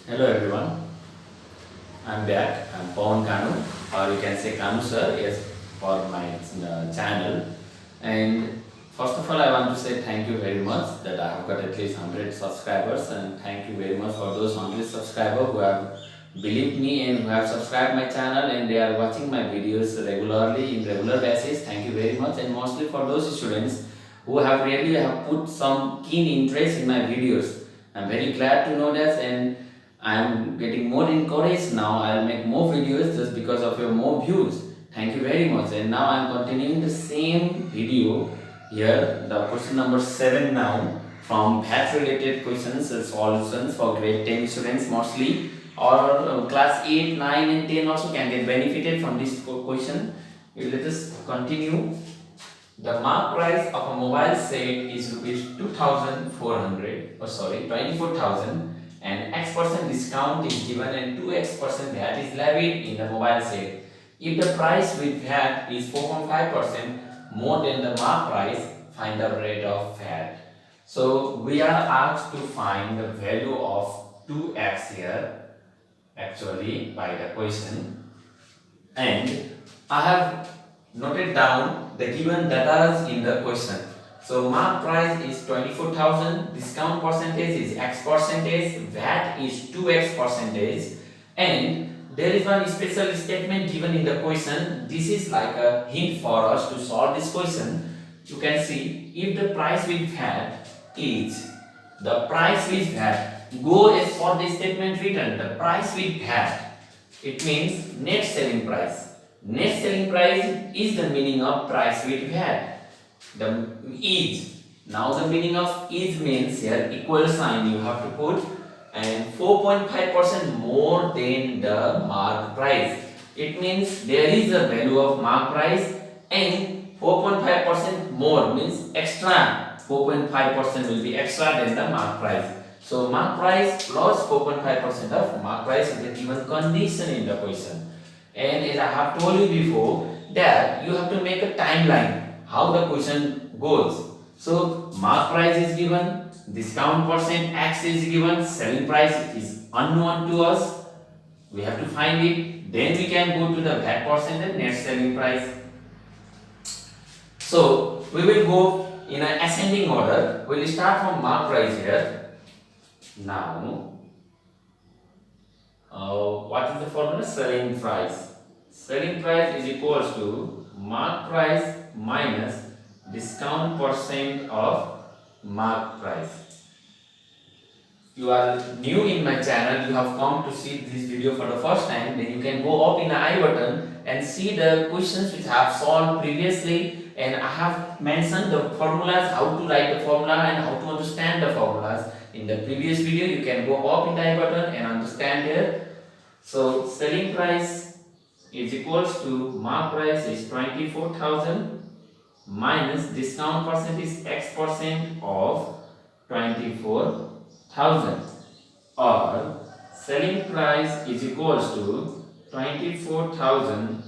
Hello everyone, I'm back. I'm Pawan Kanu, or you can say Kanu sir, yes, for my channel. And first of all, I want to say thank you very much that I have got at least 100 subscribers, and thank you very much for those 100 subscribers who have believed me and who have subscribed my channel and they are watching my videos regularly in regular basis. Thank you very much, and mostly for those students who have really have put some keen interest in my videos. I'm very glad to know that, and I'm getting more encouraged now. I'll make more videos just because of your more views. Thank you very much. And now I'm continuing the same video here, the question number 7 now, from math related questions solutions for grade 10 students mostly, or class 8, 9 and 10 also can get benefited from this question. Let us continue. The mark price of a mobile set is rupees 2400, 24,000, and X% discount is given and 2X% VAT is levied in the mobile set. If the price with VAT is 4.5% more than the mark price, find the rate of VAT. So we are asked to find the value of 2X here actually by the question, and I have noted down the given data in the question. So mark price is 24,000, discount percentage is X percentage, VAT is 2X percentage, and there is one special statement given in the question. This is like a hint for us to solve this question. You can see if the price with VAT is the price with VAT, go as for the statement written, the price with VAT, it means net selling price. Net selling price is the meaning of price with VAT. The is. Now the meaning of is means here equal sign you have to put, and 4.5% more than the mark price. It means there is a value of mark price and 4.5% more means extra. 4.5% will be extra than the mark price. So mark price plus 4.5% of mark price is the given condition in the question. And as I have told you before that you have to make a timeline how the question goes. So mark price is given, discount percent X is given, selling price is unknown to us. We have to find it. Then we can go to the VAT percent and net selling price. So we will go in an ascending order. We will start from mark price here. Now, what is the formula? Selling price. Selling price is equals to mark price minus discount percent of mark price. You are new in my channel, you have come to see this video for the first time, then you can go up in the I button and see the questions which I have solved previously, and I have mentioned the formulas, how to write the formula and how to understand the formulas in the previous video. You can go up in the I button and understand here. So selling price is equals to mark price is 24,000 minus discount percent is X% of 24,000, or selling price is equals to 24,000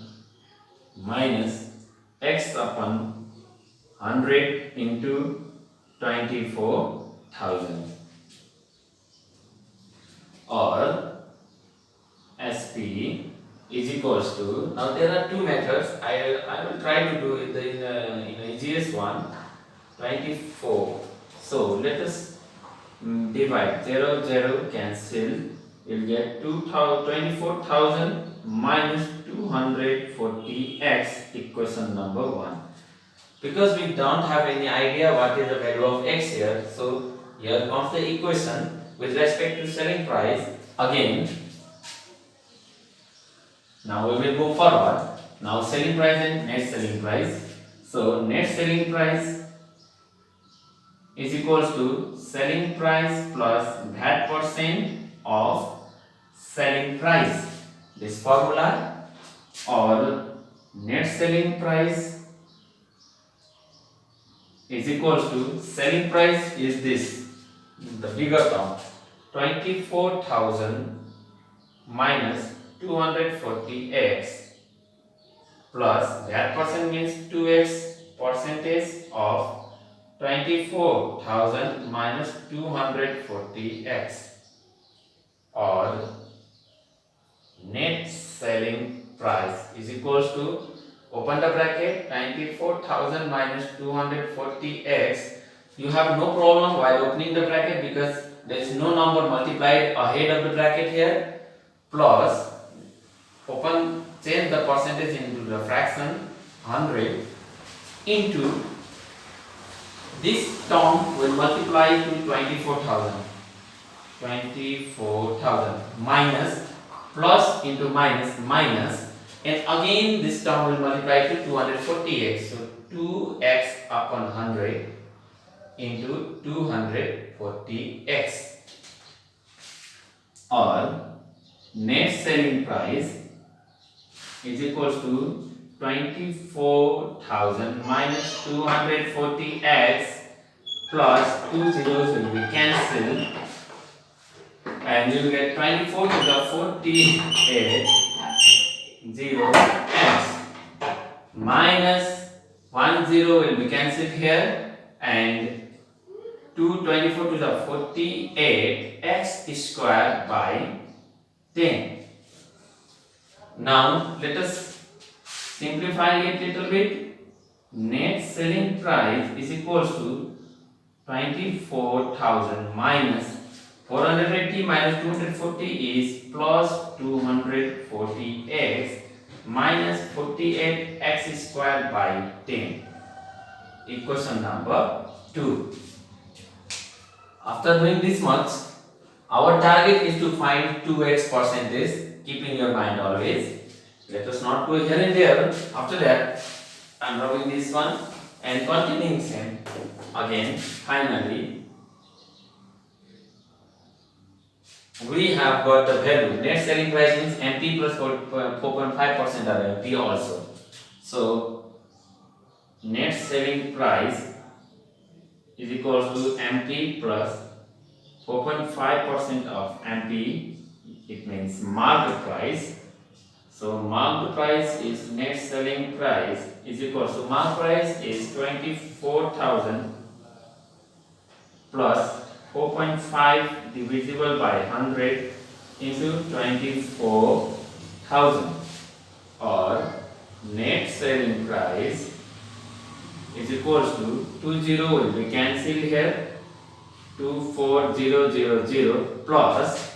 minus X upon 100 into 24,000, or SP is equals to, now there are two methods. I will try to do it in the easiest one, 24. So let us divide 0 0 cancel, you'll get 24,000 minus 240x, equation number 1. Because we don't have any idea what is the value of x here, so here comes the equation with respect to selling price again. Now we will go forward. Now selling price and net selling price. So net selling price is equals to selling price plus VAT percent of selling price. This formula, or net selling price is equals to selling price is this, the bigger term, 24,000 minus 240x plus that percent means 2x percentage of 24,000 minus 240x or net selling price is equals to, open the bracket, 94,000 minus 240x. You have no problem while opening the bracket because there is no number multiplied ahead of the bracket here, plus change the percentage into the fraction 100 into this term will multiply to 24,000 minus plus into minus minus, and again this term will multiply to 240x, so 2x upon 100 into 240x, or net selling price is equals to 24,000 minus 240x plus 2 zeros will be cancelled, and you will get 24 to the 48 0x minus 1 0 will be cancelled here, and 24 to the 48 x square by 10. Now let us simplify it little bit. Net selling price is equals to 24,000 minus 480 minus 240 is plus 240x minus 48x squared by 10. Equation number 2. After doing this much, our target is to find 2x percentage. Keep in your mind always. Let us not go here and there. After that, I am rubbing this one and continuing same. Again, finally, we have got the value. Net selling price means MP plus 4.5% of MP also. So, net selling price is equals to MP plus 4.5% of MP. It means market price. So, market price is net selling price is equals to, market price is 24,000 plus 4.5 divisible by 100 into 24,000, or net selling price is equals to 20 will be cancelled here, 24000 plus,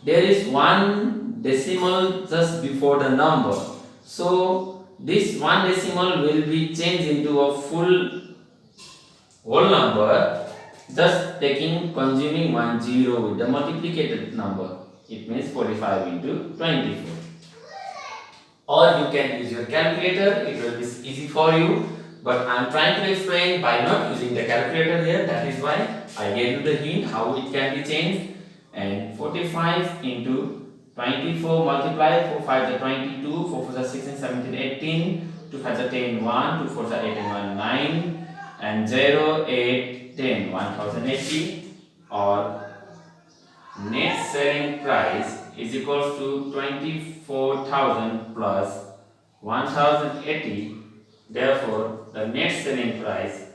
there is one decimal just before the number, so this one decimal will be changed into a whole number, just consuming 1 0 with the multiplicated number. It means 45 into 24. Or you can use your calculator, it will be easy for you. But I am trying to explain by not using the calculator here. That is why I gave you the hint how it can be changed. And 45 into 24 multiply 4 5 is 22, 4 4 is 16, 17, 18, 2 5 is 10, 1, 2 4 is 8 and 1 9, and 0 8 10 1080, or net selling price is equals to 24,000 plus 1080. Therefore, the net selling price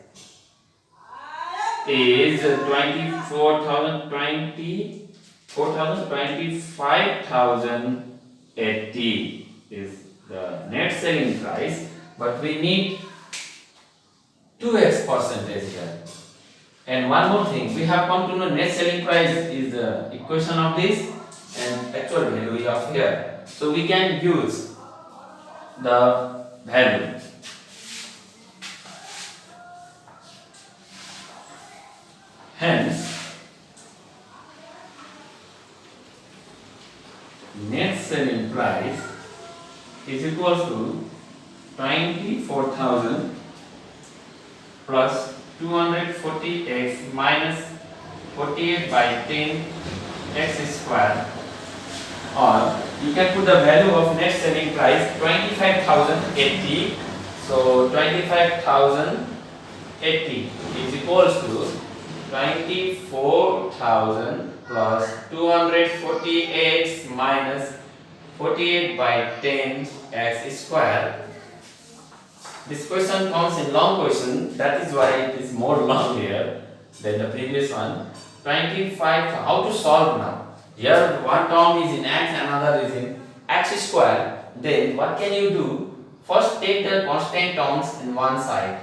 is 25,080 is the net selling price, but we need 2x percentage here. And one more thing, we have come to know net selling price is the equation of this and actual value of here. So we can use the value. Hence, net selling price is equals to 24,000 plus 240x minus 48 by 10 x square, or you can put the value of net selling price 25,080. So 25,080 is equals to 24,000 plus 240x minus 48 by 10 x square. This question comes in long question, that is why it is more long here than the previous one. 25, how to solve now? Here one term is in x, another is in x square. Then what can you do? First take the constant terms in one side,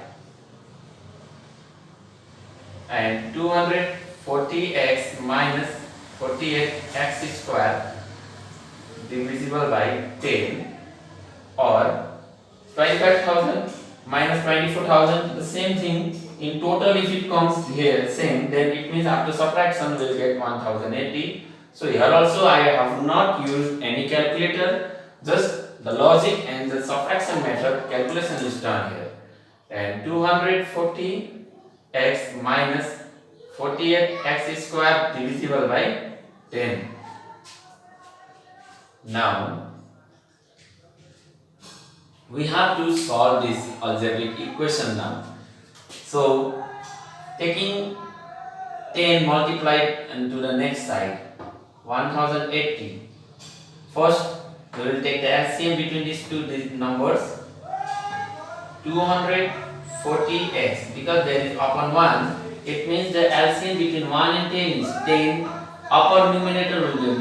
and 240x minus 48x square divisible by 10, or 25,000 minus 24,000, the same thing. In total, if it comes here same, then it means after subtraction we will get 1080. So here also I have not used any calculator, just the logic and the subtraction method calculation is done here. And 240x minus 48x square divisible by 10. Now we have to solve this algebraic equation now. So taking 10 multiplied into the next side, 1080. First we will take the LCM between these two numbers, 240x, because there is upon 1, it means the LCM between 1 and 10 is 10. Upper numerator will be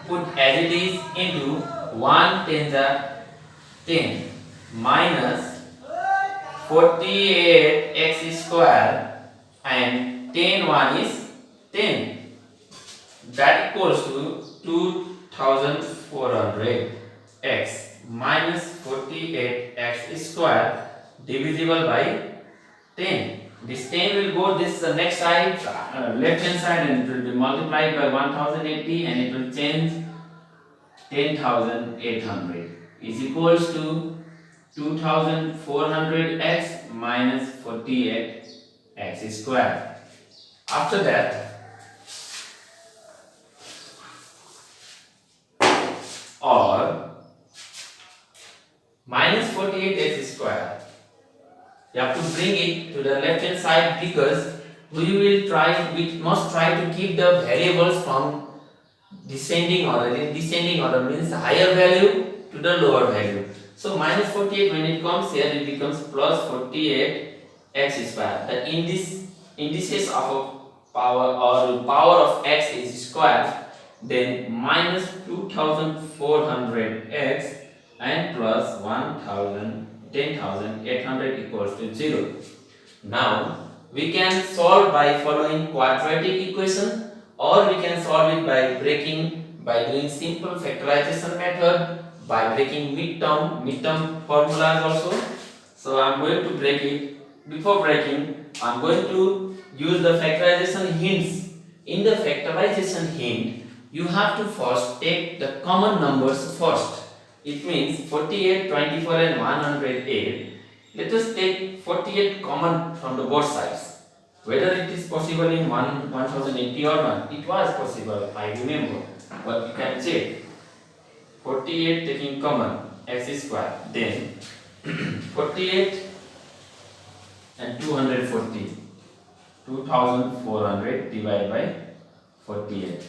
put as it is into 1 10s are 10 minus 48x square, and 10 1 is 10. That equals to 2400x minus 48x square divisible by 10. This 10 will go this next side, left hand side, and it will be multiplied by 1080, and it will change 10,800 is equals to 2400x minus 48x square. After that, or minus 48x square, you have to bring it to the left hand side, because we must try to keep the variables from descending order. In descending order means higher value to the lower value. So minus 48, when it comes here, it becomes plus 48x square. The indices of a power or power of x is square, then minus 2400x and plus 10,800 equals to 0. Now we can solve by following quadratic equation, or we can solve it by doing simple factorization method, by breaking midterm formulas also. So I am going to break it. Before breaking, I am going to use the factorization hints. In the factorization hint, you have to first take the common numbers first. It means 48, 24 and 108. Let us take 48 common from the both sides. Whether it is possible in 1080 or not, it was possible, I remember, but you can check. 48 taking common, x square, then 48 and 240, 2400 divided by 48.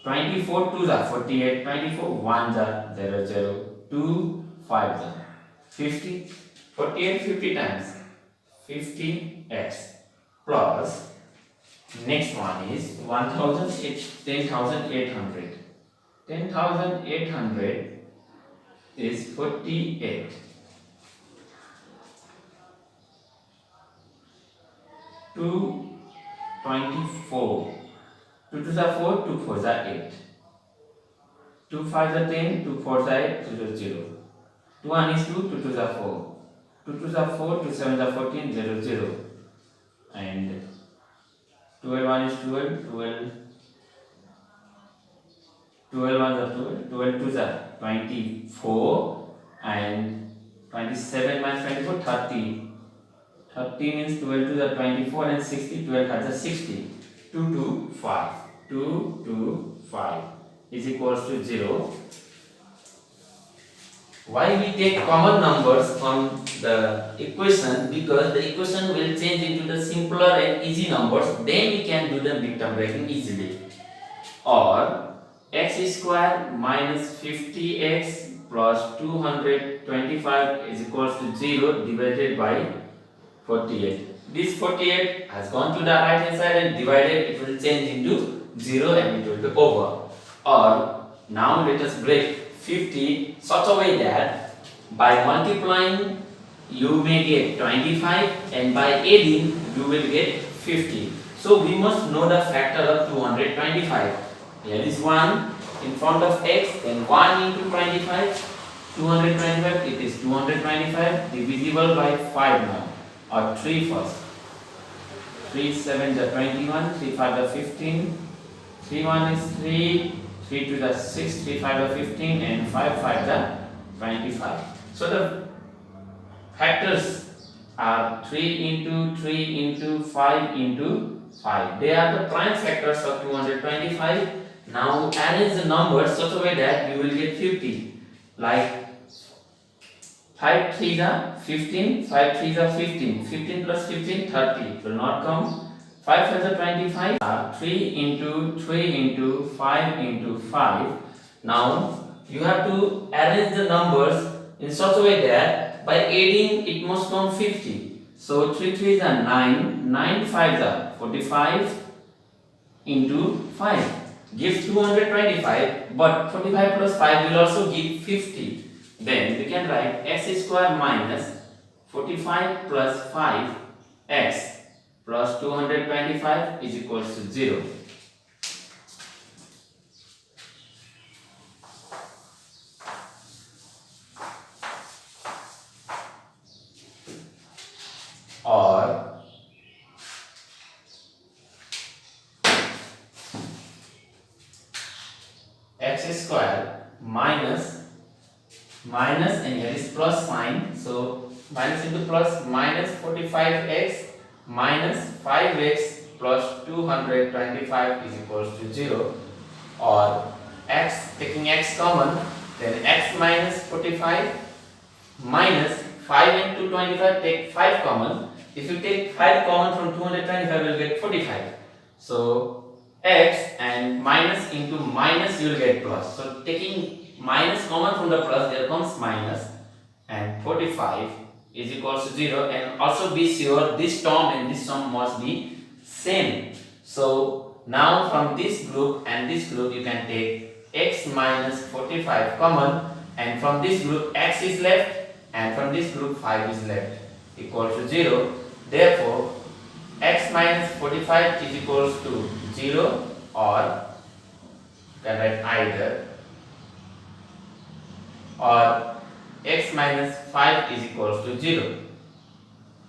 24 2s are 48, 24 1s are 0 0, 2 5s are 50, 48 50 times 50x plus next one is 10,800. 10,800 is 48. 224. 2 2s are 4, 2 4s are 8. 2 5s are 10, 2 4s are 8, 0 0. 2 1 is 2, 2 2s are 4. 2 2s are 4, 2 7s are 14, 0 0. And 12 1 is 12, 12 1s are 12, 12 2s are 24, and 27 minus 24, 30. 30 means 12 2s are 24 and 60, 12 3s are 60. 2 2 5. 2 2 5 is equals to 0. Why we take common numbers from the equation? Because the equation will change into the simpler and easy numbers. Then we can do the midterm breaking easily. Or x square minus 50x plus 225 is equals to 0 divided by 48. This 48 has gone to the right hand side and divided, it will change into 0 and it will be over. Or now let us break 50 such a way that by multiplying you may get 25 and by adding you will get 50. So we must know the factor of 225. Here is 1 in front of x, then 1 into 25. 225, it is 225 divisible by 5 now, or 3 first. 3 7 is 21, 3 5 is 15, 3 1 is 3, 3 2 is 6, 3 5 is 15, and 5 5 is 25. So the factors are 3 into 3 into 5 into 5. They are the prime factors of 225. Now arrange the numbers such a way that you will get 50. Like 5 3 is 15, 5 3 is 15, 15 plus 15, 30. It will not come. 5 5 is 25. 3 into 3 into 5 into 5. Now you have to arrange the numbers in such a way that by adding it must come 50. So 3 3 is 9, 9 5 is 45 into 5 gives 225, but 45 plus 5 will also give 50. Then we can write x square minus 45 plus 5 x plus 225 is equals to 0. Or x square minus and here is plus sign, so minus into plus minus 45x minus 5x plus 225 is equals to 0. Or x, taking x common, then x minus 45 minus 5 into 25, take 5 common. If you take 5 common from 225, you will get 45. So x and minus into minus you will get plus. So taking minus common from the plus, there comes minus, and 45 is equals to 0. And also be sure this term and this term must be same. So now from this group and this group you can take x minus 45 common, and from this group x is left and from this group 5 is left, equal to 0. Therefore x minus 45 is equals to 0, or you can write either, or x minus 5 is equals to 0,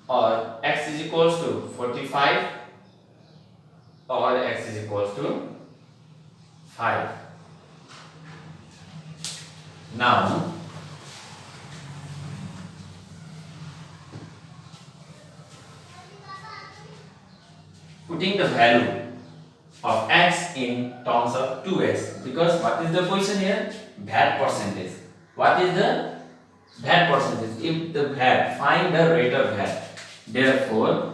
or x is equals to 45, or x is equals to 5. Now putting the value of x in terms of 2x, because what is the question here? VAT percentage. What is the VAT percentage? If the VAT, find the rate of VAT. Therefore,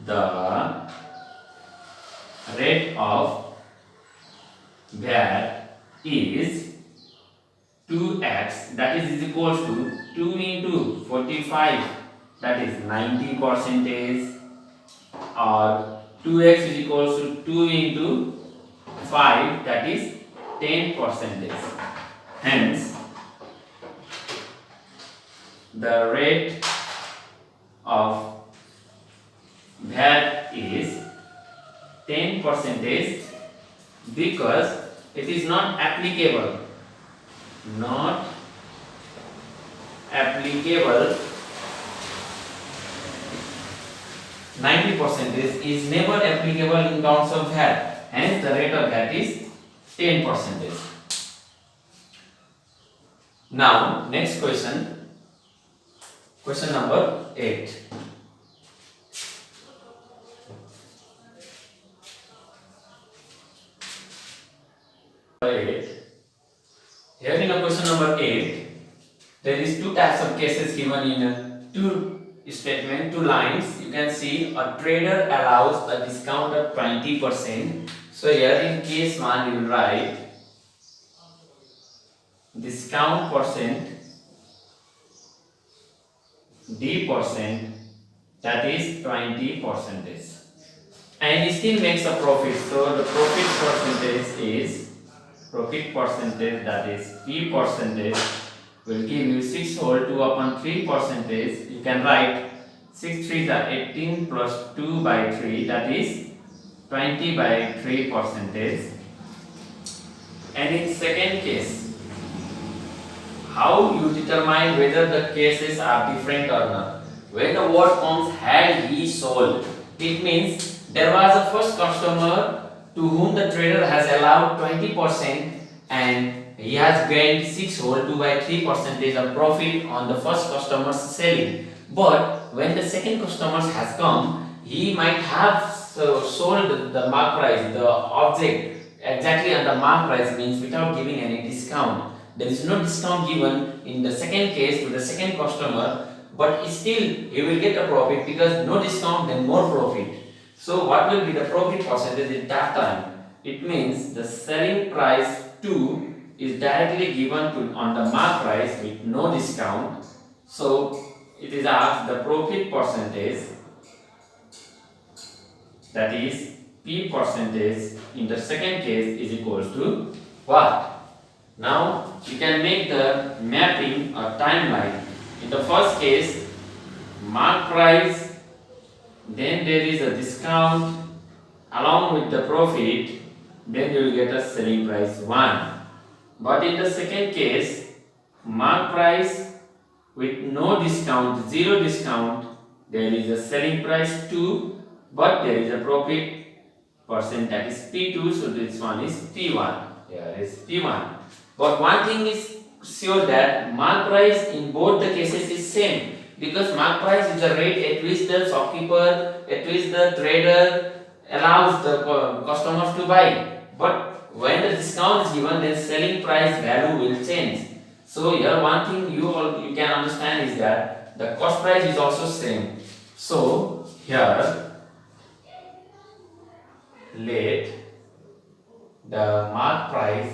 the rate of VAT is 2x, that is equals to 2 into 45, that is 90 percentage, or 2x is equals to 2 into 5, that is 10 percentage. Hence, the rate of VAT is 10 percentage, because it is not applicable. Not applicable. 90 percentage is never applicable in terms of VAT. Hence, the rate of VAT is 10 percentage. Now, next question. Question number 8. Here in question number 8, there is two types of cases given in two statement, two lines. You can see a trader allows a discount of 20%. So here in case 1 you will write discount percent D percent, that is 20 percentage. and he still makes a profit. So the profit percentage, that is P percentage, will give you 6 whole 2 upon 3 percentage. You can write 6 3s are 18 plus 2 by 3, that is 20 by 3 percentage. And in second case, how you determine whether the cases are different or not? When the word comes had he sold, it means there was a first customer to whom the trader has allowed 20% and he has gained 6 whole 2 by 3 percentage of profit on the first customer's selling. But when the second customer has come, he might have sold the mark price, the object exactly on the mark price, means without giving any discount. There is no discount given in the second case to the second customer, but still he will get a profit because no discount then more profit. So what will be the profit percentage at that time? It means the selling price 2 is directly given to on the mark price with no discount. So it is asked the profit percentage, that is P percentage in the second case is equals to what? Now you can make the mapping or timeline. In the first case, mark price, then there is a discount along with the profit, then you will get a selling price 1. But in the second case, mark price with no discount, 0 discount, there is a selling price 2, but there is a profit percent, that is P2, so this one is P1. Here is P1. But one thing is sure, that mark price in both the cases is same, because mark price is the rate at which the shopkeeper, at which the trader allows the customers to buy. But when the discount is given, then selling price value will change. So here one thing you can understand is that the cost price is also same. So here let the mark price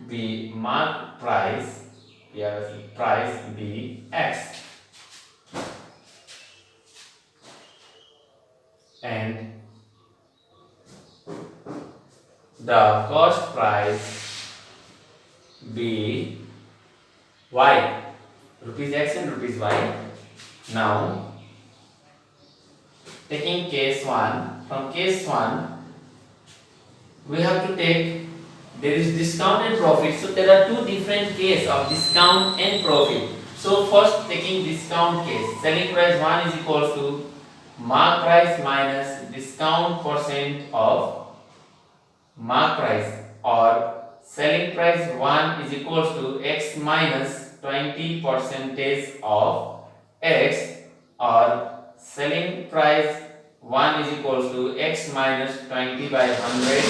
be X, and the cost price be Y, rupees X and rupees Y. Now taking case 1, from case 1 we have to take, there is discount and profit. So there are two different cases of discount and profit. So first taking discount case, selling price 1 is equals to mark price minus discount percent of mark price, or selling price 1 is equals to X minus 20 percentage of X, or selling price 1 is equals to X minus 20 by 100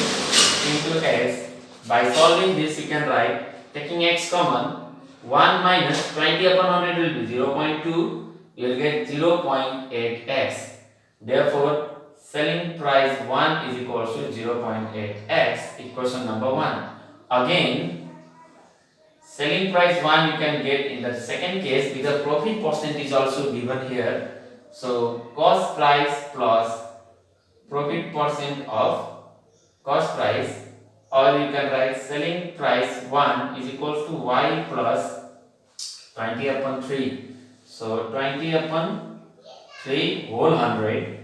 into X. By solving this, you can write, taking X common, 1 minus 20 upon 100 will be 0.2, you will get 0.8x. Therefore, selling price 1 is equals to 0.8x, equation number 1. Again, selling price 1 you can get in the second case, because profit percent is also given here. So cost price plus profit percent of cost price, or you can write selling price 1 is equals to Y plus 20 upon 3. So 20 upon 3 whole 100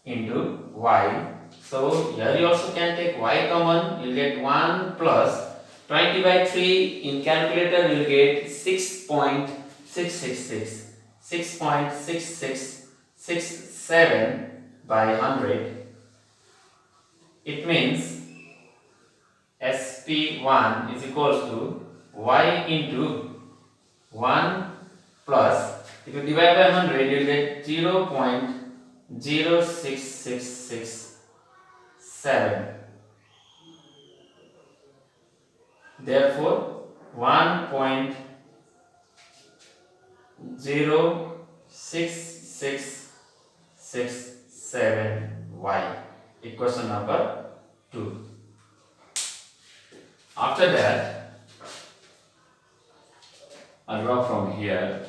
into Y. So here you also can take Y common, you will get 1 plus 20 by 3, in calculator you will get 6.666. 6.6667 by 100. It means SP1 is equals to Y into 1 plus, if you divide by 100 you will get 0.06667. Therefore 1.06667Y, equation number 2. After that, I'll draw from here.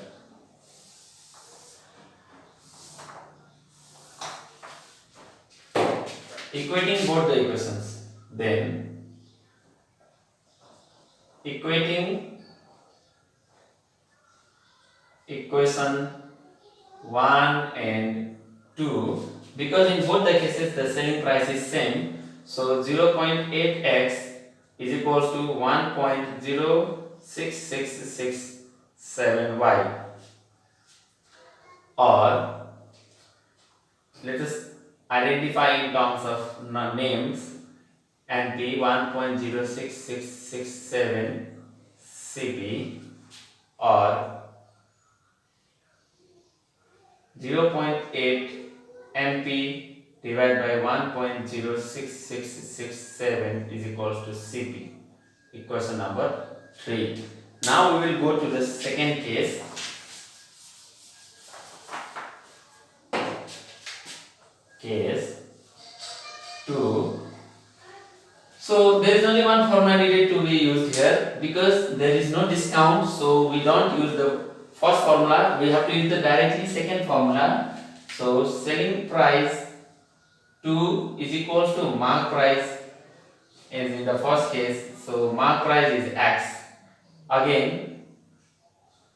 equating both the equations, then equating equation 1 and 2, because in both the cases the selling price is same, so 0.8x is equals to 1.06667y, or let us identify in terms of names, NP 1.06667 CP, or 0.8 MP divided by 1.06667 is equals to CP. Equation number 3. Now we will go to the second case. Case 2. So there is only one formula needed to be used here, because there is no discount, so we don't use the first formula, we have to use the directly second formula. So selling price 2 is equals to mark price, as in the first case, so mark price is x. Again,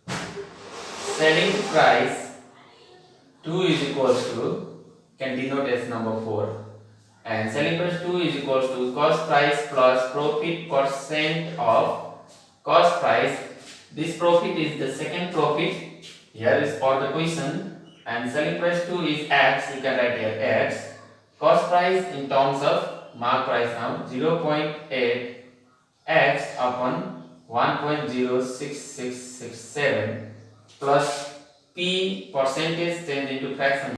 selling price 2 is equals to, can denote as number 4, and selling price 2 is equals to cost price plus profit percent of cost price. This profit is the second profit, here is for the question, and selling price 2 is x, you can write here x. Cost price in terms of mark price now, 0.8 x upon 1.06667 plus p, percentage change into fraction,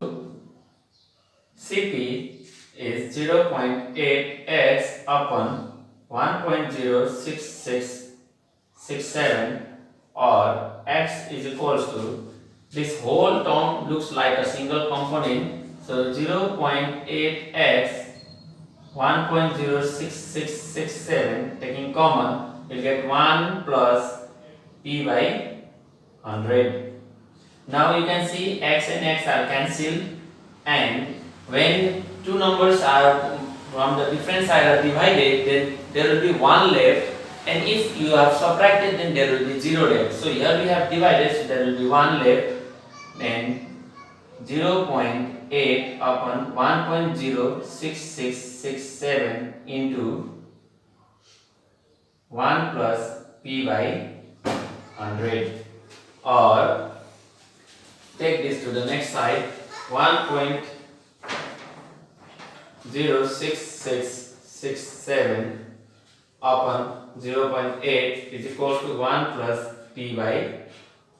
CP is 0.8 x upon 1.06667, or x is equals to, this whole term looks like a single component, so 0.8 x 1.06667 taking common, you'll get 1 plus p by 100. Now you can see x and x are cancelled, and when two numbers are from the different side are divided, then there will be 1 left, and if you have subtracted, then there will be 0 left. So here we have divided, so there will be 1 left, then 0.8 upon 1.06667 into 1 plus p by 100, or take this to the next side, 1.06667 upon 0.8 is equal to 1 plus p by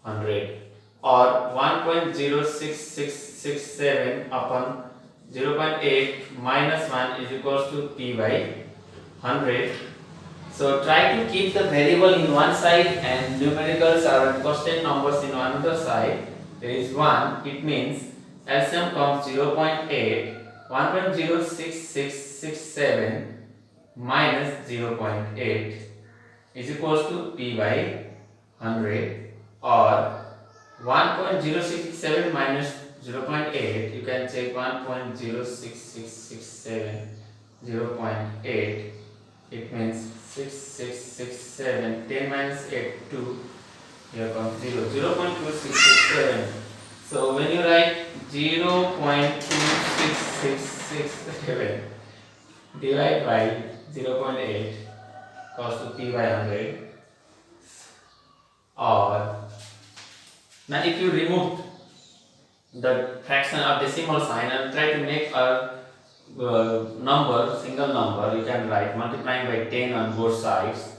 100, or 1.06667 upon 0.8 minus 1 is equal to p by 100. So try to keep the variable in one side and numericals are constant numbers in another side. There is 1, it means LCM comes 0.8, 1.06667 minus 0.8 is equals to p by 100, or 1.0667 minus 0.8, you can check 1.06667 0.8, it means 6667, 10 minus 8, 2, here comes 0, 0.2667. So when you write 0.2667 divide by 0.8 comes to p by 100, or now if you remove the fraction or decimal sign and try to make a number, single number, you can write multiplying by 10 on both sides.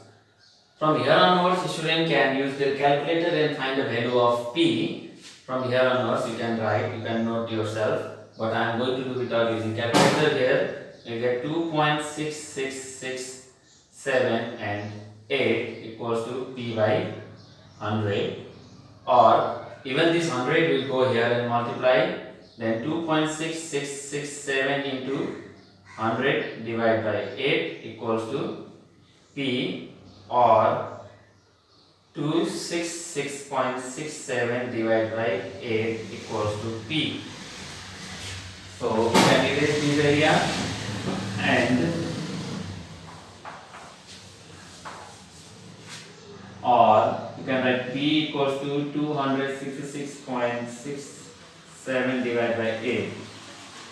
From here onwards, student can use their calculator and find the value of p. From here onwards, you can write, you can note yourself, but I am going to do without using calculator here. You get 2.6667 and 8 equals to p by 100, or even this 100 will go here and multiply, then 2.6667 into 100 divided by 8 equals to p, or 266.67 divided by 8 equals to p. So can erase this area, b equals to 266.67 divided by 8,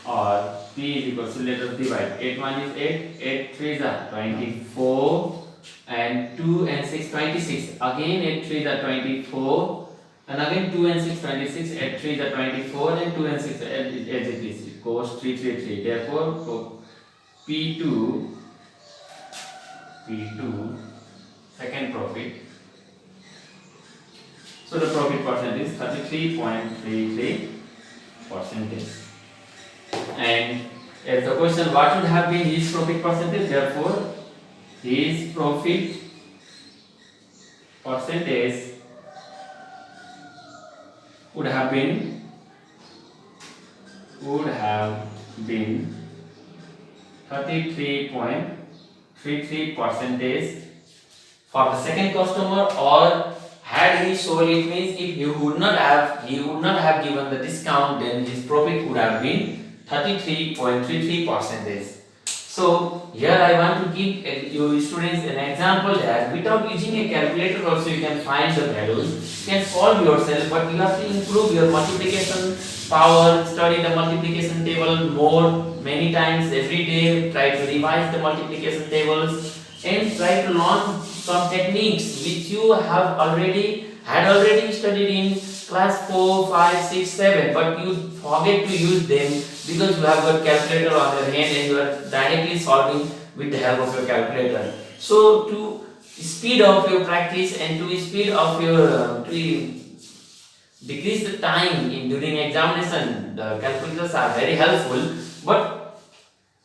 or p is equals to, let us divide. 8 1 is 8, 8 3 is 24, and 2 and 6 26. Again 8 3 is 24, and again 2 and 6 26. 8 3 is 24, and 2 and 6 as it is. It goes 3 3 3. Therefore P2 second profit. So the profit percentage is 33.33%. And as the question, what would have been his profit percentage? Therefore, his profit percentage would have been 33.33% for the second customer, or had he sold, it means if he would not have given the discount, then his profit would have been 33.33%. So here I want to give you students an example that without using a calculator also you can find the values, you can solve yourself, but you have to improve your multiplication power, study the multiplication table many times every day, try to revise the multiplication tables, and try to learn some techniques which you had already studied in class 4, 5, 6, 7, but you forget to use them because you have got calculator on your hand and you are directly solving with the help of your calculator. So to speed up your practice and to speed up your to decrease the time during examination, the calculators are very helpful. But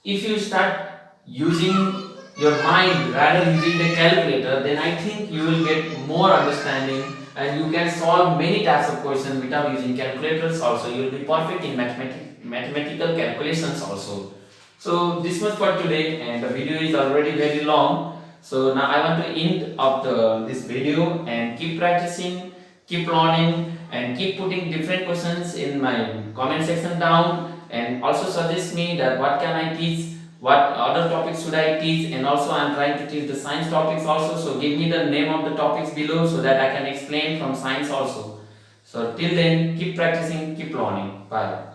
if you start using your mind rather using the calculator, then I think you will get more understanding and you can solve many types of questions without using calculators also. You will be perfect in mathematical calculations also. So this much for today, and the video is already very long. So now I want to end up this video, and keep practicing, keep learning, and keep putting different questions in my comment section down, and also suggest me that what can I teach, what other topics should I teach, and also I am trying to teach the science topics also. So give me the name of the topics below so that I can explain from science also. So till then, keep practicing, keep learning. Bye.